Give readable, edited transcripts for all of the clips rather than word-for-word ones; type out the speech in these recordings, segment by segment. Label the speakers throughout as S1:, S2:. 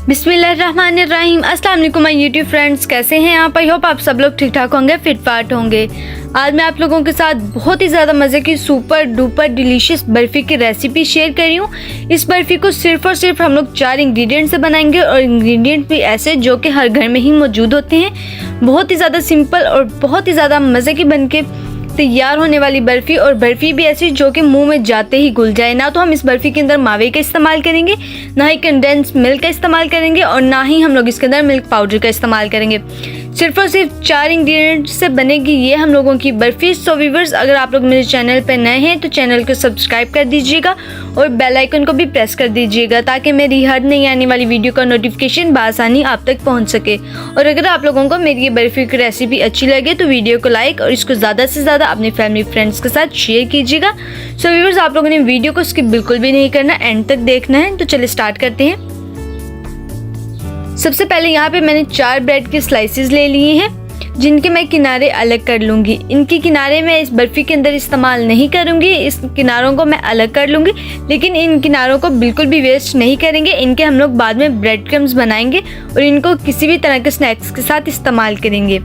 S1: बिस्मिल्लाहिर्रहमानिर्रहीम। अस्सलाम वालेकुम माय यूट्यूब फ्रेंड्स, कैसे हैं आप? आई होप आप सब लोग ठीक ठाक होंगे, फिट फाट होंगे। आज मैं आप लोगों के साथ बहुत ही ज़्यादा मज़े की सुपर डुपर डिलीशियस बर्फ़ी की रेसिपी शेयर कर रही हूँ। इस बर्फ़ी को सिर्फ़ और सिर्फ हम लोग 4 इंग्रेडिएंट से बनाएंगे और इंग्रेडिएंट भी ऐसे जो कि हर घर में ही मौजूद होते हैं। बहुत ही ज़्यादा सिंपल और बहुत ही ज़्यादा मज़े की बन के तैयार होने वाली बर्फ़ी, और बर्फ़ी भी ऐसी जो कि मुंह में जाते ही घुल जाए। ना तो हम इस बर्फ़ी के अंदर मावे का इस्तेमाल करेंगे, ना ही कंडेंस मिल्क का इस्तेमाल करेंगे, और ना ही हम लोग इसके अंदर मिल्क पाउडर का इस्तेमाल करेंगे। सिर्फ और सिर्फ 4 इंग्रेडिएंट से बनेगी ये हम लोगों की बर्फ़ी। सो व्यूअर्स, अगर आप लोग मेरे चैनल पर नए हैं तो चैनल को सब्सक्राइब कर दीजिएगा और बेल आइकन को भी प्रेस कर दीजिएगा ताकि मेरी हर नई आने वाली वीडियो का नोटिफिकेशन बासानी आप तक पहुंच सके। और अगर आप लोगों को मेरी ये बर्फ़ी की रेसिपी अच्छी लगे तो वीडियो को लाइक और इसको ज़्यादा से ज़्यादा अपने फैमिली फ्रेंड्स के साथ शेयर कीजिएगा। सो व्यूअर्स, आप लोगों ने वीडियो को स्किप बिल्कुल भी नहीं करना, एंड तक देखना है। तो चलिए स्टार्ट करते हैं। सबसे पहले यहाँ पे मैंने 4 ब्रेड के स्लाइसेस ले लिए हैं जिनके मैं किनारे अलग कर लूँगी। इनके किनारे मैं इस बर्फ़ी के अंदर इस्तेमाल नहीं करूँगी, इस किनारों को मैं अलग कर लूँगी। लेकिन इन किनारों को बिल्कुल भी वेस्ट नहीं करेंगे, इनके हम लोग बाद में ब्रेड क्रम्स बनाएंगे और इनको किसी भी तरह के स्नैक्स के साथ इस्तेमाल करेंगे।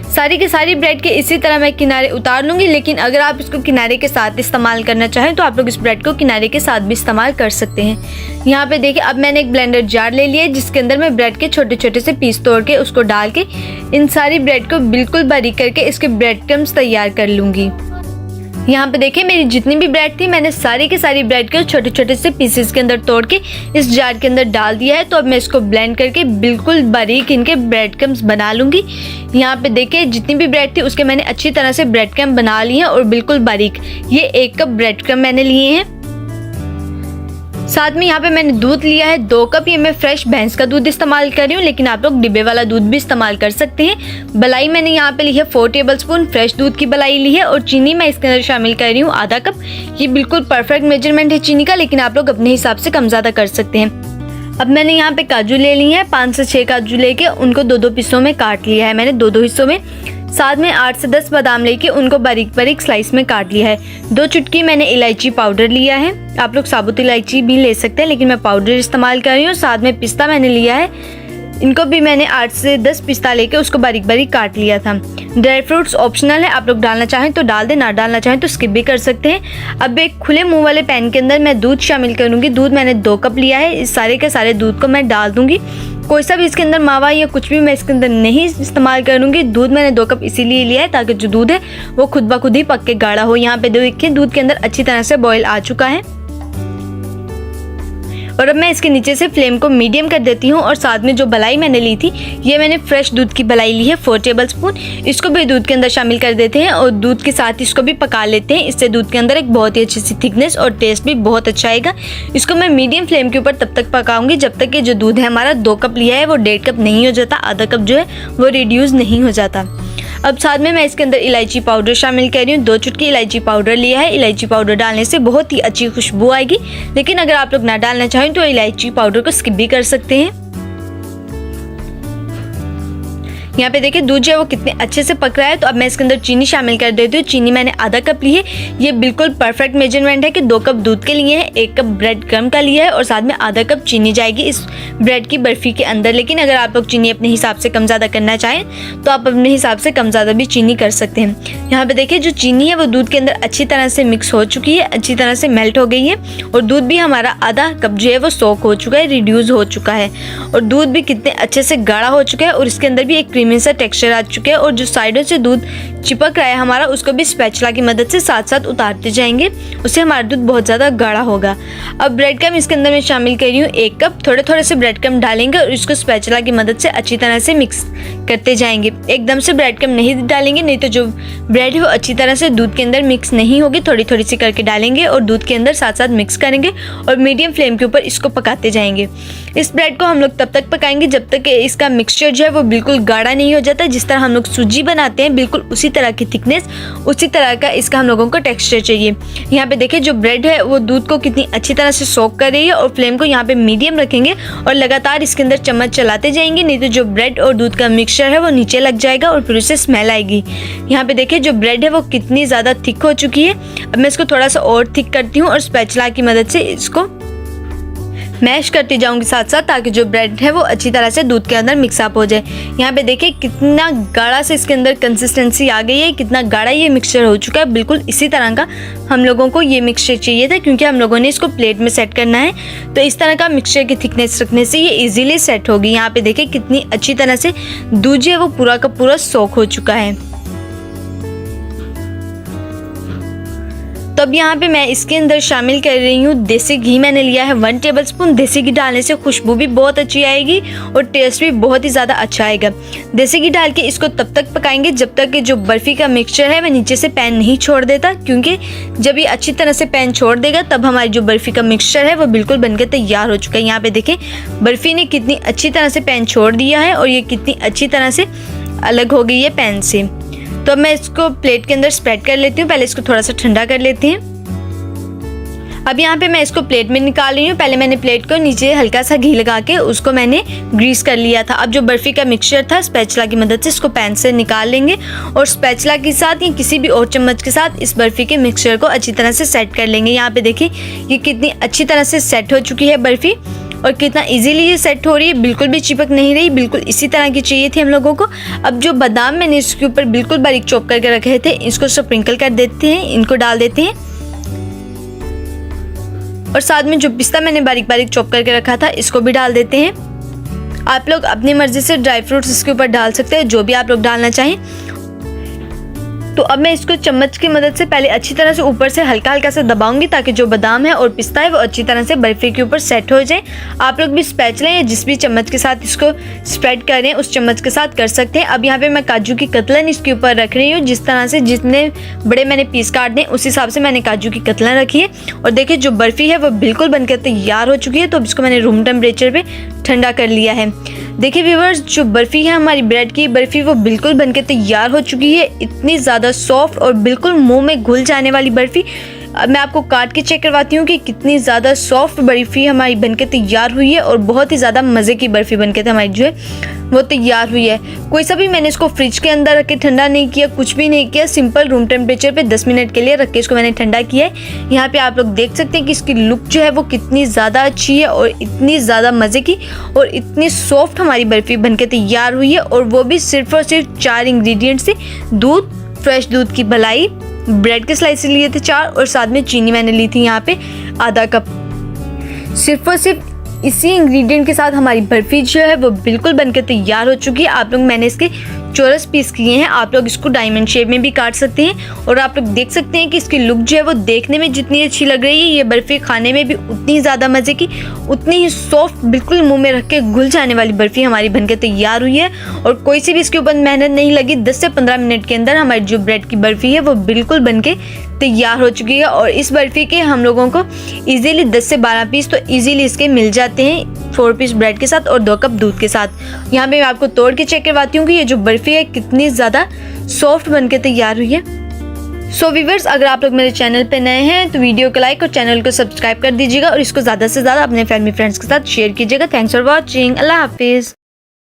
S1: सारी की सारी ब्रेड के इसी तरह मैं किनारे उतार लूँगी, लेकिन अगर आप इसको किनारे के साथ इस्तेमाल करना चाहें तो आप लोग इस ब्रेड को किनारे के साथ भी इस्तेमाल कर सकते हैं। यहाँ पे देखिए, अब मैंने एक ब्लेंडर जार ले लिया है जिसके अंदर मैं ब्रेड के छोटे छोटे से पीस तोड़ के उसको डाल के इन सारी ब्रेड को बिल्कुल बारीक करके इसके ब्रेड क्रम्स तैयार कर लूँगी। यहाँ पे देखिए, मेरी जितनी भी ब्रेड थी मैंने सारी की सारी ब्रेड को छोटे छोटे से पीसेस के अंदर तोड़ के इस जार के अंदर डाल दिया है। तो अब मैं इसको ब्लेंड करके बिल्कुल बारीक इनके ब्रेड क्रम्स बना लूँगी। यहाँ पे देखिए, जितनी भी ब्रेड थी उसके मैंने अच्छी तरह से ब्रेड क्रम्स बना लिए हैं और बिल्कुल बारीक। ये 1 कप ब्रेड क्रम्स मैंने लिए हैं। साथ में यहाँ पे मैंने दूध लिया है 2 कप। ये मैं फ्रेश भैंस का दूध इस्तेमाल कर रही हूँ, लेकिन आप लोग डिब्बे वाला दूध भी इस्तेमाल कर सकते हैं। मलाई मैंने यहाँ पे ली है 4 टेबलस्पून फ्रेश दूध की मलाई ली है, और चीनी मैं इसके अंदर शामिल कर रही हूँ आधा कप। ये बिल्कुल परफेक्ट मेजरमेंट है चीनी का, लेकिन आप लोग अपने हिसाब से कम ज़्यादा कर सकते हैं। अब मैंने यहाँ पे काजू ले लिए हैं, 5 से 6 काजू लेके उनको 2-2 पीसों में काट लिया है मैंने, 2-2 हिस्सों में। साथ में 8 से 10 बादाम लेके उनको बारीक बारीक स्लाइस में काट लिया है। 2 चुटकी मैंने इलायची पाउडर लिया है, आप लोग साबुत इलायची भी ले सकते हैं, लेकिन मैं पाउडर इस्तेमाल कर रही हूँ। साथ में पिस्ता मैंने लिया है, इनको भी मैंने 8 से 10 पिस्ता लेके उसको बारीक बारीक काट लिया था। ड्राई फ्रूट्स ऑप्शनल है, आप लोग डालना चाहें तो डाल दें, ना डालना चाहें तो स्किप भी कर सकते हैं। अब एक खुले मुंह वाले पैन के अंदर मैं दूध शामिल करूँगी। दूध मैंने 2 कप लिया है, इस सारे के सारे दूध को मैं डाल दूँगी। कोई सा भी इसके अंदर मावा या कुछ भी मैं इसके अंदर नहीं इस्तेमाल करूँगी। दूध मैंने 2 कप इसीलिए लिया है ताकि जो दूध है वो खुद ब खुद ही पक के गाढ़ा हो। यहाँ पे देखिए, दूध के अंदर अच्छी तरह से बॉयल आ चुका है। और अब मैं इसके नीचे से फ्लेम को मीडियम कर देती हूँ। और साथ में जो मलाई मैंने ली थी, ये मैंने फ्रेश दूध की मलाई ली है 4 टेबलस्पून। इसको भी दूध के अंदर शामिल कर देते हैं और दूध के साथ इसको भी पका लेते हैं। इससे दूध के अंदर एक बहुत ही अच्छी सी थिकनेस और टेस्ट भी बहुत अच्छा आएगा। इसको मैं मीडियम फ्लेम के ऊपर तब तक पकाऊंगी जब तक कि जो दूध है हमारा 2 कप लिया है वो 1.5 कप नहीं हो जाता, आधा कप जो है वो रिड्यूस नहीं हो जाता। अब साथ में मैं इसके अंदर इलायची पाउडर शामिल कर रही हूँ। 2 चुटकी इलायची पाउडर लिया है। इलायची पाउडर डालने से बहुत ही अच्छी खुशबू आएगी, लेकिन अगर आप लोग ना डालना चाहें तो इलायची पाउडर को स्किप भी कर सकते हैं। यहाँ पे देखिए, दूध जो है वो कितने अच्छे से पक रहा है। तो अब मैं इसके अंदर चीनी शामिल कर देती हूँ। चीनी मैंने आधा कप ली है। ये बिल्कुल परफेक्ट मेजरमेंट है कि 2 कप दूध के लिए है, 1 कप ब्रेड क्रम्स का लिया है, और साथ में आधा कप चीनी जाएगी इस ब्रेड की बर्फ़ी के अंदर। लेकिन अगर आप लोग चीनी अपने हिसाब से कम ज़्यादा करना चाहें तो आप अपने हिसाब से कम ज़्यादा भी चीनी कर सकते हैं। यहाँ पे देखिए, जो चीनी है वो दूध के अंदर अच्छी तरह से मिक्स हो चुकी है, अच्छी तरह से मेल्ट हो गई है, और दूध भी हमारा आधा कप जो है वो सोक हो चुका है, रिड्यूस हो चुका है, और दूध भी कितने अच्छे से गाढ़ा हो चुका है, और इसके अंदर भी एक क्रीमी सा टेक्सचर आ चुका है। और जो साइडों से दूध चिपक रहा है हमारा, उसको भी स्पैचुला की मदद से साथ साथ उतारते जाएंगे, उससे हमारा दूध बहुत ज़्यादा गाढ़ा होगा। अब ब्रेड क्रम्स इसके अंदर मैं शामिल कर रही हूँ 1 कप। थोड़े थोड़े से ब्रेड क्रम्स डालेंगे और इसको स्पैचुला की मदद से अच्छी तरह से मिक्स करते जाएंगे। एकदम से ब्रेड क्रम्स नहीं डालेंगे, नहीं तो जो ब्रेड है वो अच्छी तरह से दूध के अंदर मिक्स नहीं होगी। थोड़ी थोड़ी सी करके डालेंगे और दूध के अंदर साथ साथ मिक्स करेंगे और मीडियम फ्लेम के ऊपर इसको पकाते जाएंगे। इस ब्रेड को हम लोग तब तक पकाएंगे जब तक कि इसका मिक्सचर जो है वो बिल्कुल गाढ़ा नहीं हो जाता। जिस तरह हम लोग सूजी बनाते हैं बिल्कुल उसी तरह की थिकनेस, उसी तरह का इसका हम लोगों को टेक्सचर चाहिए। यहाँ पे देखिए, जो ब्रेड है वो दूध को कितनी अच्छी तरह से सोक कर रही है, और फ्लेम को यहाँ पे मीडियम रखेंगे और लगातार इसके अंदर चम्मच चलाते जाएंगे, नहीं तो जो ब्रेड और दूध का मिक्सचर है वो नीचे लग जाएगा और फिर उससे स्मेल आएगी। यहाँ पे देखिए, जो ब्रेड है वो कितनी ज़्यादा थिक हो चुकी है। अब मैं इसको थोड़ा सा और थिक करती हूँ और स्पैचुला की मदद से इसको मैश करती जाऊंगी साथ साथ, ताकि जो ब्रेड है वो अच्छी तरह से दूध के अंदर मिक्सअप हो जाए। यहाँ पे देखिए कितना गाढ़ा से इसके अंदर कंसिस्टेंसी आ गई है, कितना गाढ़ा ये मिक्सचर हो चुका है। बिल्कुल इसी तरह का हम लोगों को ये मिक्सचर चाहिए था, क्योंकि हम लोगों ने इसको प्लेट में सेट करना है। तो इस तरह का मिक्सचर की थिकनेस रखने से ये इजीली सेट होगी। यहाँ पे देखिए कितनी अच्छी तरह से दूध जो है वो पूरा का पूरा सोक हो चुका है। तो अब यहाँ पे मैं इसके अंदर शामिल कर रही हूँ देसी घी। मैंने लिया है 1 टेबलस्पून। देसी घी डालने से खुशबू भी बहुत अच्छी आएगी और टेस्ट भी बहुत ही ज़्यादा अच्छा आएगा। देसी घी डाल के इसको तब तक पकाएंगे जब तक कि जो बर्फ़ी का मिक्सचर है वह नीचे से पैन नहीं छोड़ देता, क्योंकि जब ये अच्छी तरह से पैन छोड़ देगा तब हमारी जो बर्फ़ी का मिक्सचर है वो बिल्कुल बनकर तैयार हो चुका है। यहाँ पे देखें बर्फ़ी ने कितनी अच्छी तरह से पैन छोड़ दिया है और ये कितनी अच्छी तरह से अलग हो गई है पैन से। तो अब मैं इसको प्लेट के अंदर स्प्रेड कर लेती हूँ। पहले इसको थोड़ा सा ठंडा कर लेती हैं। अब यहाँ पे मैं इसको प्लेट में निकाल रही हूँ। पहले मैंने प्लेट को नीचे हल्का सा घी लगा के उसको मैंने ग्रीस कर लिया था। अब जो बर्फ़ी का मिक्सचर था स्पैचुला की मदद से इसको पैन से निकाल लेंगे और स्पैचुला के साथ या किसी भी और चम्मच के साथ इस बर्फ़ी के मिक्सचर को अच्छी तरह से सेट कर लेंगे। यहाँ पे देखिए ये कितनी अच्छी तरह से सेट हो चुकी है बर्फ़ी और कितना इजीली ये सेट हो रही है, बिल्कुल भी चिपक नहीं रही। बिल्कुल इसी तरह की चाहिए थी हम लोगों को। अब जो बादाम मैंने इसके ऊपर बिल्कुल बारीक चॉप करके रखे थे इसको स्प्रिंकल कर देते हैं, इनको डाल देते हैं। और साथ में जो पिस्ता मैंने बारीक बारीक चॉप करके रखा था इसको भी डाल देते हैं। आप लोग अपनी मर्जी से ड्राई फ्रूट्स इसके ऊपर डाल सकते हैं, जो भी आप लोग डालना चाहें। तो अब मैं इसको चम्मच की मदद से पहले अच्छी तरह से ऊपर से हल्का हल्का से दबाऊंगी, ताकि जो बादाम है और पिस्ता है वो अच्छी तरह से बर्फ़ी के ऊपर सेट हो जाए। आप लोग भी स्पैचुला या जिस भी चम्मच के साथ इसको स्प्रेड कर रहे हैं उस चम्मच के साथ कर सकते हैं। अब यहाँ पे मैं काजू की कतलन इसके ऊपर रख रही हूँ। जिस तरह से जितने बड़े मैंने पीस काट दें उस हिसाब से मैंने काजू की कतलन रखी है। और देखिए जो बर्फ़ी है वो बिल्कुल बनकर तैयार हो चुकी है। तो अब इसको मैंने रूम टेम्परेचर पर ठंडा कर लिया है। देखिए व्यूअर्स, जो बर्फ़ी है हमारी ब्रेड की बर्फ़ी वो बिल्कुल बनके तैयार हो चुकी है। इतनी ज़्यादा सॉफ्ट और बिल्कुल मुंह में घुल जाने वाली बर्फ़ी। अब मैं आपको काट के चेक करवाती हूँ कि कितनी ज़्यादा सॉफ्ट बर्फ़ी हमारी बनके तैयार हुई है और बहुत ही ज़्यादा मज़े की बर्फ़ी बनके हमारी जो है वो तैयार हुई है। कोई सा भी मैंने इसको फ्रिज के अंदर रख के ठंडा नहीं किया, कुछ भी नहीं किया। सिंपल रूम टेम्परेचर पे 10 मिनट के लिए रख के इसको मैंने ठंडा किया है। यहाँ पे आप लोग देख सकते हैं कि इसकी लुक जो है वो कितनी ज़्यादा अच्छी है और इतनी ज़्यादा मज़े की और इतनी सॉफ्ट हमारी बर्फ़ी बनके तैयार हुई है। और वो भी सिर्फ और सिर्फ 4 इंग्रेडिएंट से। दूध, फ्रेश दूध की मलाई, ब्रेड के स्लाइसेस लिए थे 4 और साथ में चीनी मैंने ली थी यहाँ पे आधा कप। सिर्फ और सिर्फ इसी इंग्रेडिएंट के साथ हमारी बर्फ़ी जो है वो बिल्कुल बनकर तैयार हो चुकी है। आप लोग मैंने इसके चौरस पीस किए हैं। आप लोग इसको डायमंड शेप में भी काट सकते हैं। और आप लोग देख सकते हैं कि इसकी लुक जो है वो देखने में जितनी अच्छी लग रही है, ये बर्फ़ी खाने में भी उतनी ज़्यादा मज़े की, उतनी ही सॉफ्ट, बिल्कुल मुंह में रख के घुल जाने वाली बर्फ़ी हमारी बनकर तैयार हुई है। और कोई सी भी इसके ऊपर मेहनत नहीं लगी। 10 से 15 मिनट के अंदर हमारी जो ब्रेड की बर्फ़ी है वो बिल्कुल बनके तैयार हो चुकी है। और इस बर्फ़ी के हम लोगों को ईज़िली 10 से 12 पीस तो ईज़िली इसके मिल जाते हैं 4 पीस ब्रेड के साथ और 2 कप दूध के साथ। यहाँ पे मैं आपको तोड़ के चेक करवाती हूँ कि ये जो बर्फ़ी है कितनी ज़्यादा सॉफ्ट बनके तैयार हुई है। सो व्यूअर्स, अगर आप लोग मेरे चैनल पे नए हैं तो वीडियो को लाइक और चैनल को सब्सक्राइब कर दीजिएगा और इसको ज़्यादा से ज़्यादा अपने फैमिली फ्रेंड्स के साथ शेयर कीजिएगा। Thanks for watching. अल्लाह हाफिज़।